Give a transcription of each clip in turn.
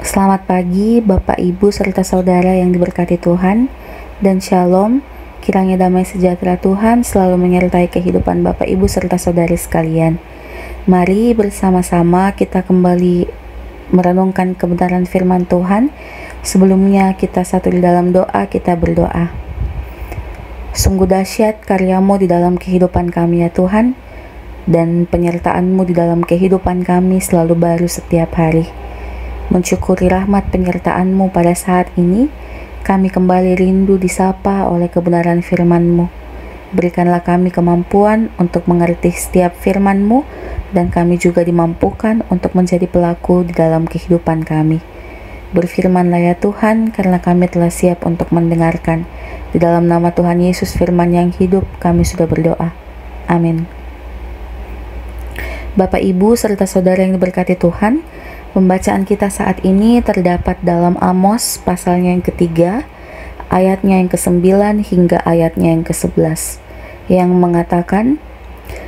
Selamat pagi Bapak, Ibu, serta saudara yang diberkati Tuhan, dan Shalom. Kiranya damai sejahtera Tuhan selalu menyertai kehidupan Bapak, Ibu, serta saudari sekalian. Mari bersama-sama kita kembali merenungkan kebenaran firman Tuhan. Sebelumnya kita satu di dalam doa, kita berdoa. Sungguh dahsyat karya-Mu di dalam kehidupan kami ya Tuhan, dan penyertaan-Mu di dalam kehidupan kami selalu baru setiap hari. Mensyukuri rahmat penyertaan-Mu pada saat ini, kami kembali rindu disapa oleh kebenaran firman-Mu. Berikanlah kami kemampuan untuk mengerti setiap firman-Mu, dan kami juga dimampukan untuk menjadi pelaku di dalam kehidupan kami. Berfirmanlah ya Tuhan, karena kami telah siap untuk mendengarkan. Di dalam nama Tuhan Yesus firman yang hidup, kami sudah berdoa. Amin. Bapak, Ibu, serta saudara yang diberkati Tuhan, pembacaan kita saat ini terdapat dalam Amos pasalnya yang ketiga, ayatnya yang ke-9 hingga ayatnya yang ke-11, yang mengatakan,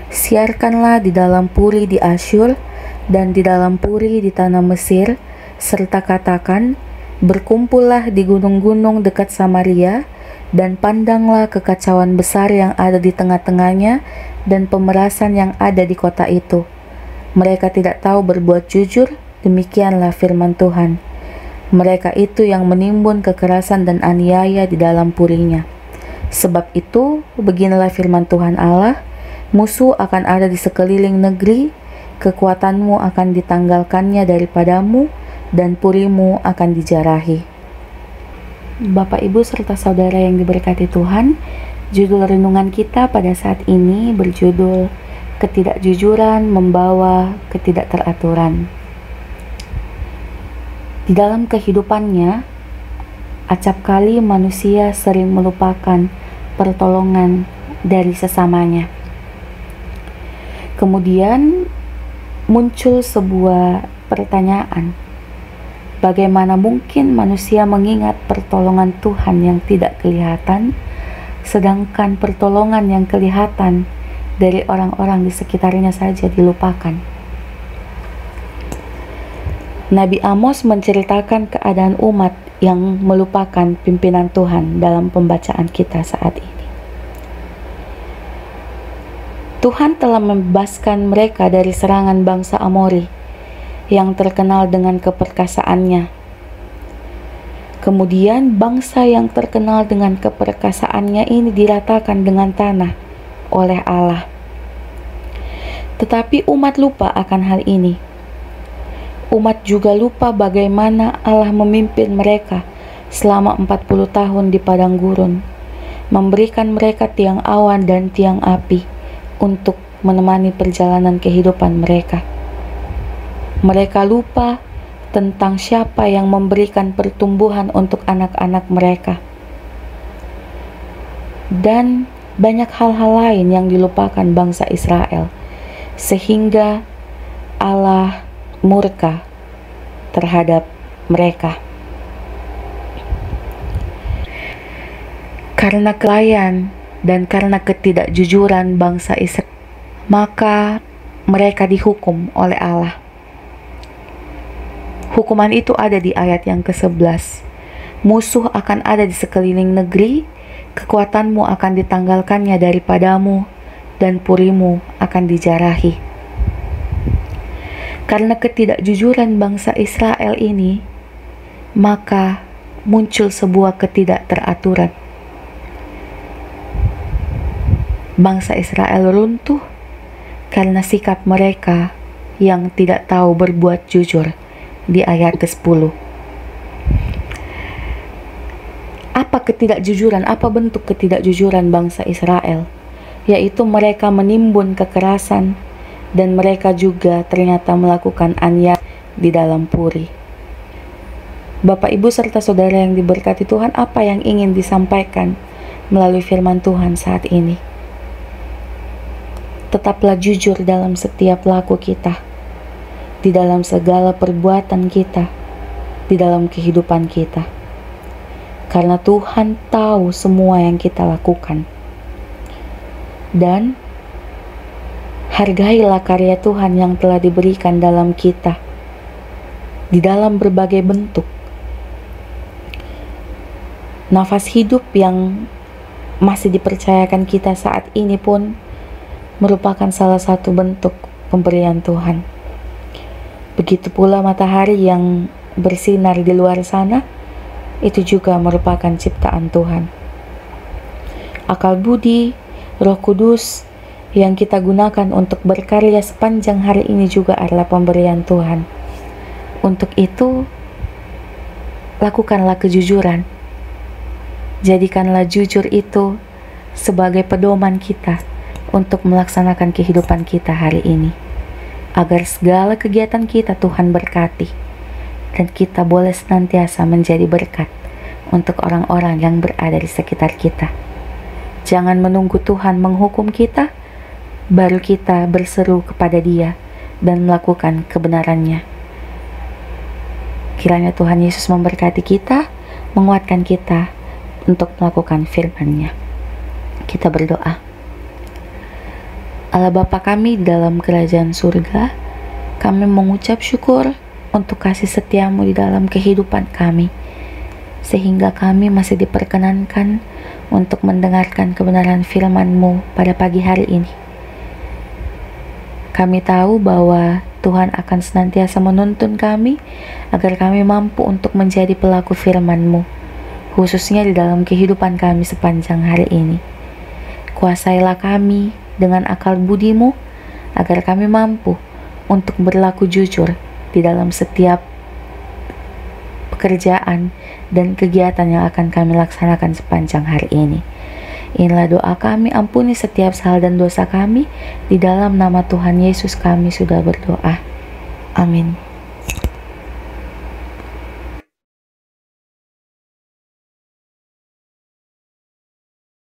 "Siarkanlah di dalam puri di Asyur dan di dalam puri di tanah Mesir, serta katakan, berkumpullah di gunung-gunung dekat Samaria, dan pandanglah kekacauan besar yang ada di tengah-tengahnya dan pemerasan yang ada di kota itu. Mereka tidak tahu berbuat jujur, demikianlah firman Tuhan. Mereka itu yang menimbun kekerasan dan aniaya di dalam purinya. Sebab itu, beginilah firman Tuhan Allah, musuh akan ada di sekeliling negeri, kekuatanmu akan ditanggalkannya daripadamu, dan purimu akan dijarahi." Bapak, Ibu, serta saudara yang diberkati Tuhan, judul renungan kita pada saat ini berjudul "Ketidakjujuran Membawa Ketidakteraturan". Di dalam kehidupannya, acap kali manusia sering melupakan pertolongan dari sesamanya. Kemudian muncul sebuah pertanyaan, bagaimana mungkin manusia mengingat pertolongan Tuhan yang tidak kelihatan, sedangkan pertolongan yang kelihatan dari orang-orang di sekitarnya saja dilupakan. Nabi Amos menceritakan keadaan umat yang melupakan pimpinan Tuhan dalam pembacaan kita saat ini. Tuhan telah membebaskan mereka dari serangan bangsa Amori yang terkenal dengan keperkasaannya. Kemudian bangsa yang terkenal dengan keperkasaannya ini diratakan dengan tanah oleh Allah. Tetapi umat lupa akan hal ini. Umat juga lupa bagaimana Allah memimpin mereka selama 40 tahun di padang gurun, memberikan mereka tiang awan dan tiang api untuk menemani perjalanan kehidupan mereka. Mereka lupa tentang siapa yang memberikan pertumbuhan untuk anak-anak mereka. Dan banyak hal-hal lain yang dilupakan bangsa Israel, sehingga Allah murka terhadap mereka. Karena kelalaian dan karena ketidakjujuran bangsa Israel, maka mereka dihukum oleh Allah. Hukuman itu ada di ayat yang ke-11. Musuh akan ada di sekeliling negeri, kekuatanmu akan ditanggalkannya daripadamu, dan purimu akan dijarahi. Karena ketidakjujuran bangsa Israel ini, maka muncul sebuah ketidakteraturan. Bangsa Israel runtuh karena sikap mereka yang tidak tahu berbuat jujur di ayat ke-10. Apa ketidakjujuran? Apa bentuk ketidakjujuran bangsa Israel? Yaitu mereka menimbun kekerasan, dan mereka juga ternyata melakukan aniaya di dalam puri. Bapak, Ibu, serta saudara yang diberkati Tuhan, apa yang ingin disampaikan melalui firman Tuhan saat ini? Tetaplah jujur dalam setiap laku kita, di dalam segala perbuatan kita, di dalam kehidupan kita. Karena Tuhan tahu semua yang kita lakukan. Dan hargailah karya Tuhan yang telah diberikan dalam kita. di dalam berbagai bentuk. Nafas hidup yang masih dipercayakan kita saat ini pun merupakan salah satu bentuk pemberian Tuhan. Begitu pula matahari yang bersinar di luar sana, itu juga merupakan ciptaan Tuhan. Akal budi, Roh Kudus yang kita gunakan untuk berkarya sepanjang hari ini juga adalah pemberian Tuhan. Untuk itu, lakukanlah kejujuran. Jadikanlah jujur itu sebagai pedoman kita untuk melaksanakan kehidupan kita hari ini, agar segala kegiatan kita Tuhan berkati, dan kita boleh senantiasa menjadi berkat untuk orang-orang yang berada di sekitar kita. Jangan menunggu Tuhan menghukum kita, baru kita berseru kepada Dia dan melakukan kebenarannya. Kiranya Tuhan Yesus memberkati kita, menguatkan kita untuk melakukan firman-Nya. Kita berdoa. Allah Bapa kami di dalam kerajaan surga, kami mengucap syukur untuk kasih setia-Mu di dalam kehidupan kami, sehingga kami masih diperkenankan untuk mendengarkan kebenaran firman-Mu pada pagi hari ini. Kami tahu bahwa Tuhan akan senantiasa menuntun kami agar kami mampu untuk menjadi pelaku firman-Mu, khususnya di dalam kehidupan kami sepanjang hari ini. Kuasailah kami dengan akal budi-Mu agar kami mampu untuk berlaku jujur di dalam setiap pekerjaan dan kegiatan yang akan kami laksanakan sepanjang hari ini. Inilah doa kami, ampuni setiap salah dan dosa kami. Di dalam nama Tuhan Yesus kami sudah berdoa. Amin.